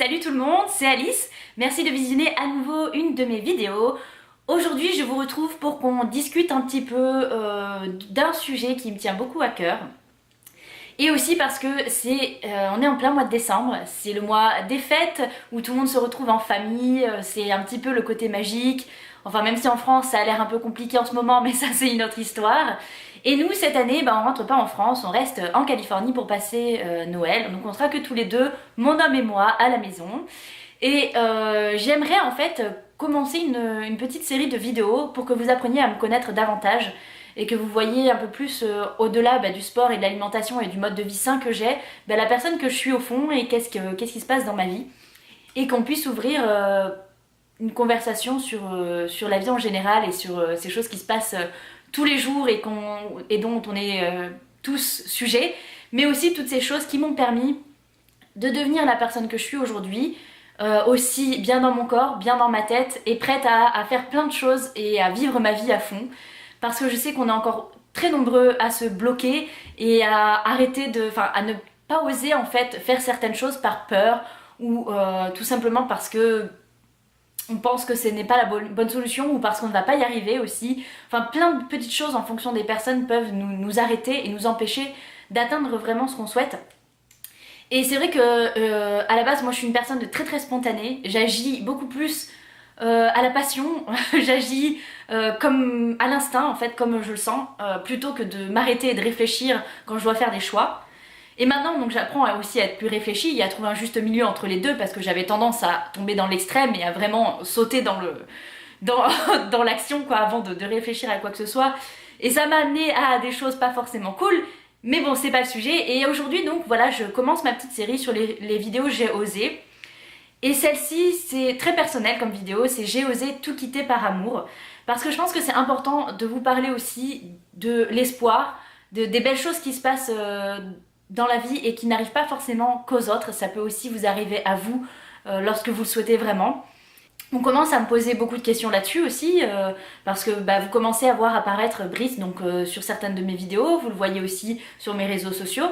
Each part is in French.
Salut tout le monde, c'est Alice. Merci de visionner à nouveau une de mes vidéos. Aujourd'hui, je vous retrouve pour qu'on discute un petit peu d'un sujet qui me tient beaucoup à cœur. Et aussi parce que on est en plein mois de décembre, c'est le mois des fêtes où tout le monde se retrouve en famille, c'est un petit peu le côté magique. Enfin, même si en France ça a l'air un peu compliqué en ce moment, mais ça c'est une autre histoire. Et nous, cette année, on rentre pas en France, on reste en Californie pour passer Noël. Donc on sera que tous les deux, mon homme et moi, à la maison. Et j'aimerais en fait commencer une petite série de vidéos pour que vous appreniez à me connaître davantage et que vous voyez un peu plus au-delà du sport et de l'alimentation et du mode de vie sain que j'ai, la personne que je suis au fond et qu'est-ce qui se passe dans ma vie. Et qu'on puisse ouvrir une conversation sur la vie en général et sur ces choses qui se passent tous les jours et dont on est tous sujets, mais aussi toutes ces choses qui m'ont permis de devenir la personne que je suis aujourd'hui, aussi bien dans mon corps, bien dans ma tête et prête à faire plein de choses et à vivre ma vie à fond. Parce que je sais qu'on est encore très nombreux à se bloquer et à à ne pas oser en fait faire certaines choses par peur ou tout simplement parce que on pense que ce n'est pas la bonne solution ou parce qu'on ne va pas y arriver aussi. Enfin, plein de petites choses en fonction des personnes peuvent nous arrêter et nous empêcher d'atteindre vraiment ce qu'on souhaite. Et c'est vrai que à la base, moi je suis une personne de très spontanée. J'agis beaucoup plus à la passion, j'agis comme à l'instinct en fait, comme je le sens, plutôt que de m'arrêter et de réfléchir quand je dois faire des choix. Et maintenant donc j'apprends aussi à être plus réfléchie et à trouver un juste milieu entre les deux parce que j'avais tendance à tomber dans l'extrême et à vraiment sauter dans l'action quoi avant de réfléchir à quoi que ce soit. Et ça m'a amené à des choses pas forcément cool. Mais bon, c'est pas le sujet. Et aujourd'hui donc voilà, je commence ma petite série sur les vidéos J'ai osé. Et celle-ci, c'est très personnel comme vidéo, c'est J'ai osé tout quitter par amour. Parce que je pense que c'est important de vous parler aussi de l'espoir, des belles choses qui se passent dans la vie et qui n'arrivent pas forcément qu'aux autres. Ça peut aussi vous arriver à vous lorsque vous le souhaitez vraiment. On commence à me poser beaucoup de questions là-dessus aussi, parce que vous commencez à voir apparaître Brice sur certaines de mes vidéos, vous le voyez aussi sur mes réseaux sociaux.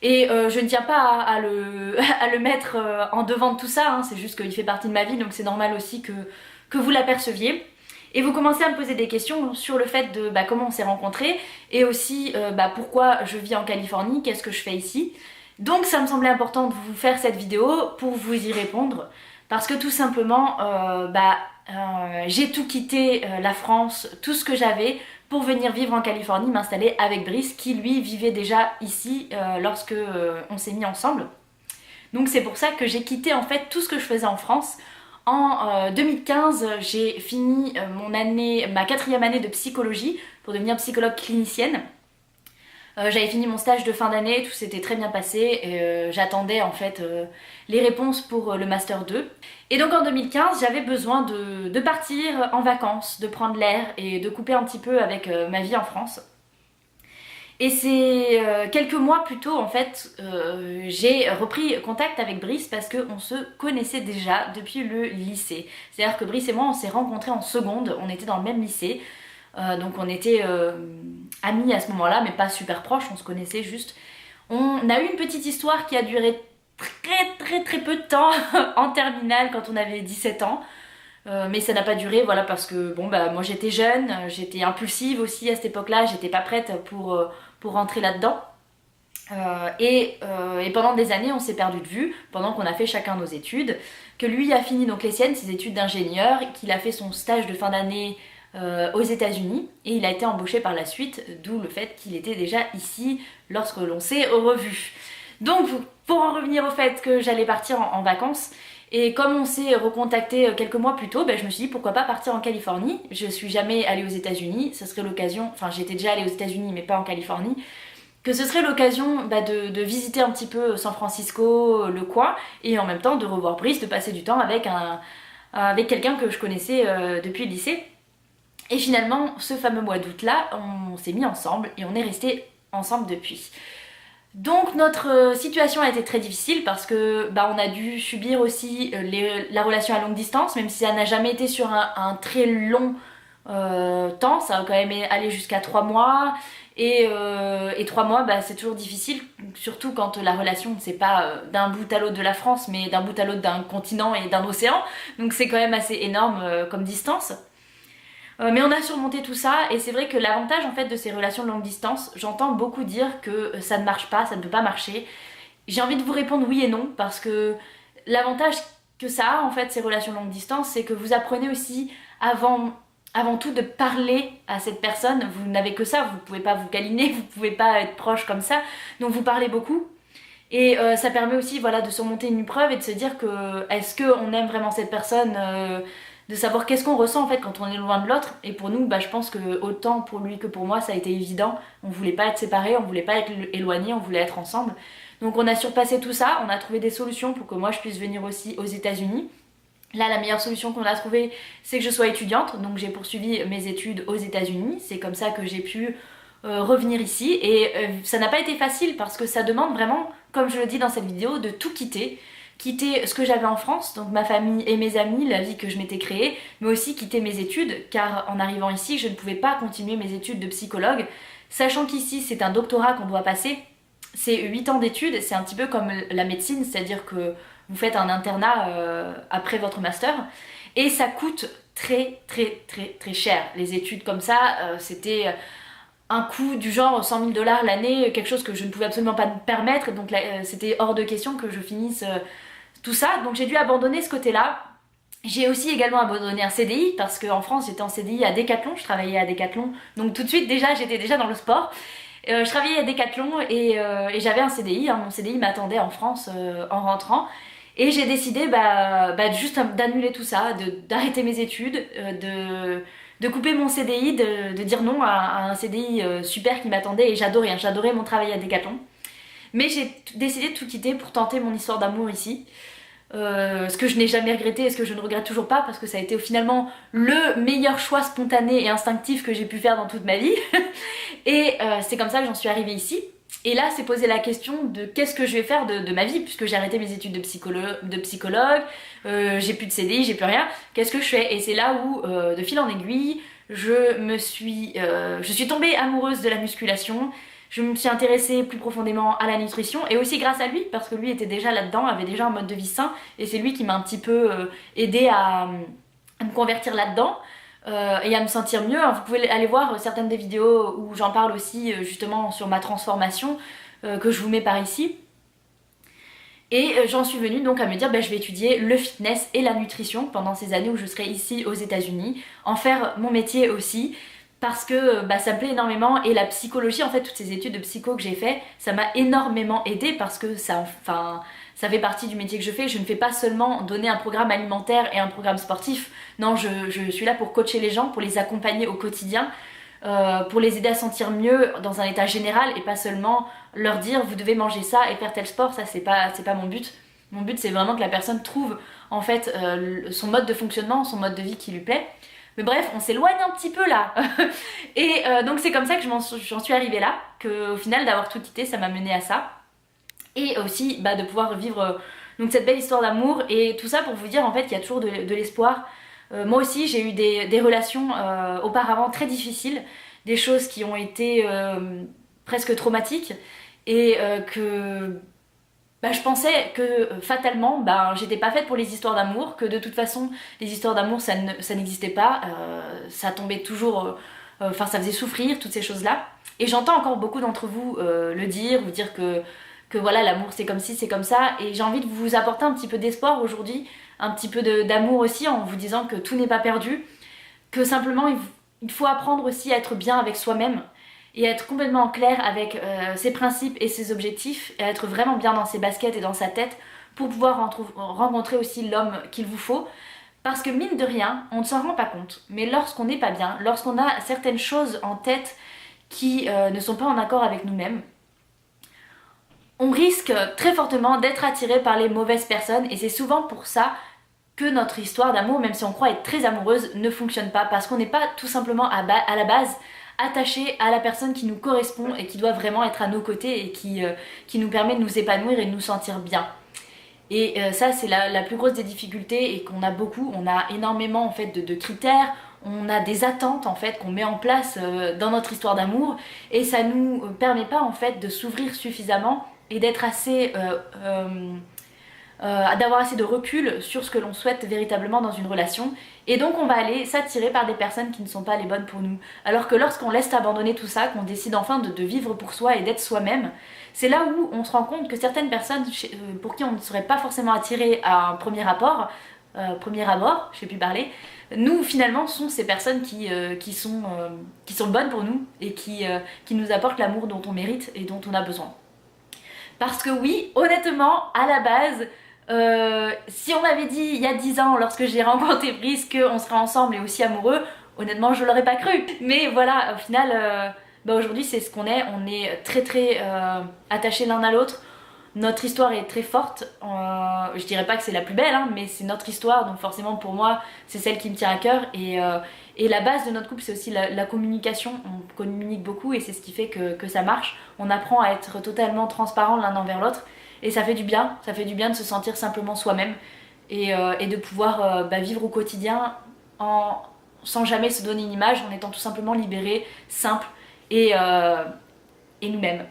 Et je ne tiens pas à le mettre en devant de tout ça, hein, c'est juste qu'il fait partie de ma vie, donc c'est normal aussi que vous l'aperceviez. Et vous commencez à me poser des questions sur le fait de comment on s'est rencontrés, et aussi pourquoi je vis en Californie, qu'est-ce que je fais ici. Donc ça me semblait important de vous faire cette vidéo pour vous y répondre, parce que tout simplement, j'ai tout quitté la France, tout ce que j'avais, pour venir vivre en Californie, m'installer avec Brice qui lui vivait déjà ici lorsque on s'est mis ensemble. Donc c'est pour ça que j'ai quitté en fait tout ce que je faisais en France. En 2015, j'ai fini ma 4e année de psychologie pour devenir psychologue clinicienne. J'avais fini mon stage de fin d'année, tout s'était très bien passé et j'attendais en fait les réponses pour le Master 2. Et donc en 2015, j'avais besoin de partir en vacances, de prendre l'air et de couper un petit peu avec ma vie en France. Et c'est quelques mois plus tôt en fait, j'ai repris contact avec Brice parce qu'on se connaissait déjà depuis le lycée. C'est-à-dire que Brice et moi on s'est rencontrés en seconde, on était dans le même lycée. Donc on était amis à ce moment-là, mais pas super proches, on se connaissait juste. On a eu une petite histoire qui a duré très peu de temps en terminale quand on avait 17 ans. Mais ça n'a pas duré, voilà, parce que moi j'étais jeune, j'étais impulsive aussi à cette époque-là, j'étais pas prête pour rentrer là-dedans. Et pendant des années on s'est perdu de vue, pendant qu'on a fait chacun nos études, que lui a fini donc les siennes, ses études d'ingénieur, qu'il a fait son stage de fin d'année aux États-Unis et il a été embauché par la suite, d'où le fait qu'il était déjà ici lorsque l'on s'est revu. Donc pour en revenir au fait que j'allais partir en vacances, et comme on s'est recontacté quelques mois plus tôt, je me suis dit pourquoi pas partir en Californie. Je suis jamais allée aux États-Unis, ça serait l'occasion, enfin j'étais déjà allée aux États-Unis mais pas en Californie, que ce serait l'occasion de visiter un petit peu San Francisco, le coin, et en même temps de revoir Brice, de passer du temps avec quelqu'un que je connaissais depuis le lycée. Et finalement, ce fameux mois d'août là, on s'est mis ensemble et on est restés ensemble depuis. Donc notre situation a été très difficile parce que on a dû subir aussi la relation à longue distance, même si ça n'a jamais été sur un très long temps, ça a quand même allé jusqu'à 3 mois. Et 3 mois, bah, c'est toujours difficile, surtout quand la relation, c'est pas d'un bout à l'autre de la France, mais d'un bout à l'autre d'un continent et d'un océan. Donc c'est quand même assez énorme comme distance. Mais on a surmonté tout ça, et c'est vrai que l'avantage en fait de ces relations de longue distance, j'entends beaucoup dire que ça ne marche pas, ça ne peut pas marcher. J'ai envie de vous répondre oui et non, parce que l'avantage que ça a en fait ces relations de longue distance, c'est que vous apprenez aussi avant tout de parler à cette personne. Vous n'avez que ça, vous pouvez pas vous câliner, vous pouvez pas être proche comme ça, donc vous parlez beaucoup. Et ça permet aussi voilà, de surmonter une épreuve et de se dire que est-ce qu'on aime vraiment cette personne, de savoir qu'est-ce qu'on ressent en fait quand on est loin de l'autre. Et pour nous, bah, je pense que autant pour lui que pour moi, ça a été évident. On voulait pas être séparés, on voulait pas être éloignés, on voulait être ensemble. Donc on a surpassé tout ça, on a trouvé des solutions pour que moi je puisse venir aussi aux États-Unis. Là, la meilleure solution qu'on a trouvée, c'est que je sois étudiante, donc j'ai poursuivi mes études aux États-Unis. C'est comme ça que j'ai pu revenir ici, et ça n'a pas été facile parce que ça demande vraiment, comme je le dis dans cette vidéo, de tout quitter. Quitter ce que j'avais en France, donc ma famille et mes amis, la vie que je m'étais créée, mais aussi quitter mes études, car en arrivant ici, je ne pouvais pas continuer mes études de psychologue, sachant qu'ici c'est un doctorat qu'on doit passer. C'est 8 ans d'études, c'est un petit peu comme la médecine, c'est-à-dire que vous faites un internat après votre master, et ça coûte très très très très cher. Les études comme ça, c'était un coût du genre 100 000 $ l'année, quelque chose que je ne pouvais absolument pas me permettre, donc c'était hors de question que je finisse tout ça, donc j'ai dû abandonner ce côté-là. J'ai aussi également abandonné un CDI, parce qu'en France j'étais en CDI à Decathlon, je travaillais à Decathlon, donc tout de suite déjà j'étais déjà dans le sport. Je travaillais à Decathlon et j'avais un CDI, hein, mon CDI m'attendait en France en rentrant. Et j'ai décidé juste d'annuler tout ça, d'arrêter mes études, de couper mon CDI, de dire non à un CDI super qui m'attendait, et j'adorais mon travail à Decathlon. Mais j'ai décidé de tout quitter pour tenter mon histoire d'amour ici. Ce que je n'ai jamais regretté et ce que je ne regrette toujours pas, parce que ça a été finalement le meilleur choix spontané et instinctif que j'ai pu faire dans toute ma vie. Et c'est comme ça que j'en suis arrivée ici. Et là, c'est posé la question de qu'est-ce que je vais faire de ma vie, puisque j'ai arrêté mes études de psychologue, j'ai plus de CDI, j'ai plus rien. Qu'est-ce que je fais? Et c'est là où, de fil en aiguille, je suis tombée amoureuse de la musculation. Je me suis intéressée plus profondément à la nutrition, et aussi grâce à lui, parce que lui était déjà là-dedans, avait déjà un mode de vie sain, et c'est lui qui m'a un petit peu aidée à me convertir là-dedans. Et à me sentir mieux. Vous pouvez aller voir certaines des vidéos où j'en parle aussi justement sur ma transformation, que je vous mets par ici. Et j'en suis venue donc à me dire je vais étudier le fitness et la nutrition pendant ces années où je serai ici aux États-Unis, en faire mon métier aussi, parce que ça me plaît énormément. Et la psychologie, en fait, toutes ces études de psycho que j'ai fait, ça m'a énormément aidée, parce que ça fait partie du métier que je fais. Je ne fais pas seulement donner un programme alimentaire et un programme sportif. Non, je suis là pour coacher les gens, pour les accompagner au quotidien, pour les aider à sentir mieux dans un état général, et pas seulement leur dire vous devez manger ça et faire tel sport. Ça, c'est pas mon but. Mon but, c'est vraiment que la personne trouve en fait son mode de fonctionnement, son mode de vie qui lui plaît. Mais bref, on s'éloigne un petit peu là. Et donc c'est comme ça que j'en suis arrivée là, qu'au final d'avoir tout quitté, ça m'a mené à ça. Et aussi de pouvoir vivre donc cette belle histoire d'amour, et tout ça pour vous dire en fait qu'il y a toujours de l'espoir. Moi aussi j'ai eu des relations auparavant très difficiles, des choses qui ont été presque traumatiques, et que je pensais que fatalement j'étais pas faite pour les histoires d'amour, que de toute façon les histoires d'amour ça n'existait pas, ça tombait toujours, ça faisait souffrir, toutes ces choses là. Et j'entends encore beaucoup d'entre vous le dire, vous dire que voilà, l'amour c'est comme ci, c'est comme ça, et j'ai envie de vous apporter un petit peu d'espoir aujourd'hui, un petit peu d'amour aussi, en vous disant que tout n'est pas perdu, que simplement il faut apprendre aussi à être bien avec soi-même, et à être complètement en clair avec ses principes et ses objectifs, et à être vraiment bien dans ses baskets et dans sa tête, pour pouvoir rencontrer aussi l'homme qu'il vous faut. Parce que mine de rien, on ne s'en rend pas compte, mais lorsqu'on n'est pas bien, lorsqu'on a certaines choses en tête qui ne sont pas en accord avec nous-mêmes, on risque très fortement d'être attiré par les mauvaises personnes, et c'est souvent pour ça que notre histoire d'amour, même si on croit être très amoureuse, ne fonctionne pas, parce qu'on n'est pas tout simplement à la base attaché à la personne qui nous correspond et qui doit vraiment être à nos côtés, et qui nous permet de nous épanouir et de nous sentir bien. Et ça c'est la plus grosse des difficultés, et qu'on a beaucoup, on a énormément en fait de critères, on a des attentes en fait qu'on met en place dans notre histoire d'amour et ça nous permet pas en fait de s'ouvrir suffisamment et d'être assez d'avoir assez de recul sur ce que l'on souhaite véritablement dans une relation et donc on va aller s'attirer par des personnes qui ne sont pas les bonnes pour nous. Alors que lorsqu'on laisse abandonner tout ça, qu'on décide enfin de vivre pour soi et d'être soi-même, c'est là où on se rend compte que certaines personnes pour qui on ne serait pas forcément attiré à un premier abord, je sais plus parler, nous finalement sont ces personnes qui sont bonnes pour nous et qui nous apportent l'amour dont on mérite et dont on a besoin. Parce que oui, honnêtement, à la base, si on m'avait dit il y a 10 ans, lorsque j'ai rencontré Brice, qu'on serait ensemble et aussi amoureux, honnêtement, je l'aurais pas cru. Mais voilà, au final, aujourd'hui, c'est ce qu'on est. On est très très attachés l'un à l'autre. Notre histoire est très forte. Je dirais pas que c'est la plus belle, hein, mais c'est notre histoire. Donc forcément, pour moi, c'est celle qui me tient à cœur. Et la base de notre couple, c'est aussi la communication. On communique beaucoup et c'est ce qui fait que ça marche. On apprend à être totalement transparent l'un envers l'autre. Et ça fait du bien de se sentir simplement soi-même et de pouvoir vivre au quotidien sans jamais se donner une image, en étant tout simplement libéré, simple et nous-mêmes.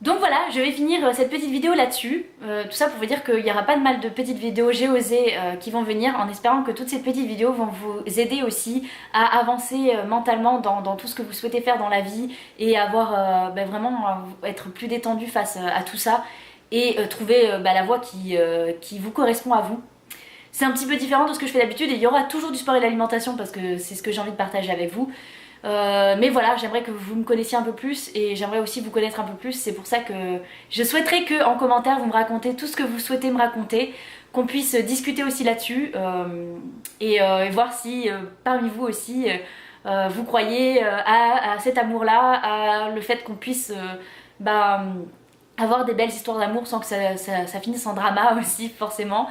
Donc voilà, je vais finir cette petite vidéo là-dessus. Tout ça pour vous dire qu'il n'y aura pas de mal de petites vidéos J'ai osé qui vont venir, en espérant que toutes ces petites vidéos vont vous aider aussi à avancer mentalement dans tout ce que vous souhaitez faire dans la vie et avoir vraiment être plus détendu face à tout ça et trouver la voie qui vous correspond à vous. C'est un petit peu différent de ce que je fais d'habitude et il y aura toujours du sport et de l'alimentation parce que c'est ce que j'ai envie de partager avec vous. Mais voilà, j'aimerais que vous me connaissiez un peu plus et j'aimerais aussi vous connaître un peu plus. C'est pour ça que je souhaiterais que en commentaire vous me racontez tout ce que vous souhaitez me raconter, qu'on puisse discuter aussi là-dessus et voir si parmi vous aussi vous croyez à cet amour-là, à le fait qu'on puisse avoir des belles histoires d'amour sans que ça finisse en drama aussi forcément.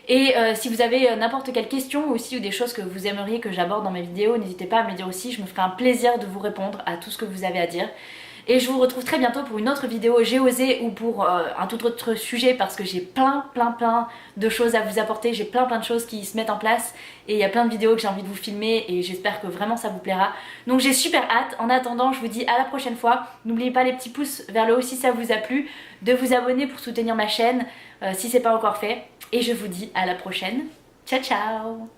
Et si vous avez n'importe quelle question aussi ou des choses que vous aimeriez que j'aborde dans mes vidéos, n'hésitez pas à me le dire aussi, je me ferai un plaisir de vous répondre à tout ce que vous avez à dire. Et je vous retrouve très bientôt pour une autre vidéo J'ai osé ou pour un tout autre sujet parce que j'ai plein de choses à vous apporter, j'ai plein de choses qui se mettent en place et il y a plein de vidéos que j'ai envie de vous filmer et j'espère que vraiment ça vous plaira. Donc j'ai super hâte, en attendant je vous dis à la prochaine fois, n'oubliez pas les petits pouces vers le haut si ça vous a plu, de vous abonner pour soutenir ma chaîne si c'est pas encore fait et je vous dis à la prochaine, ciao ciao.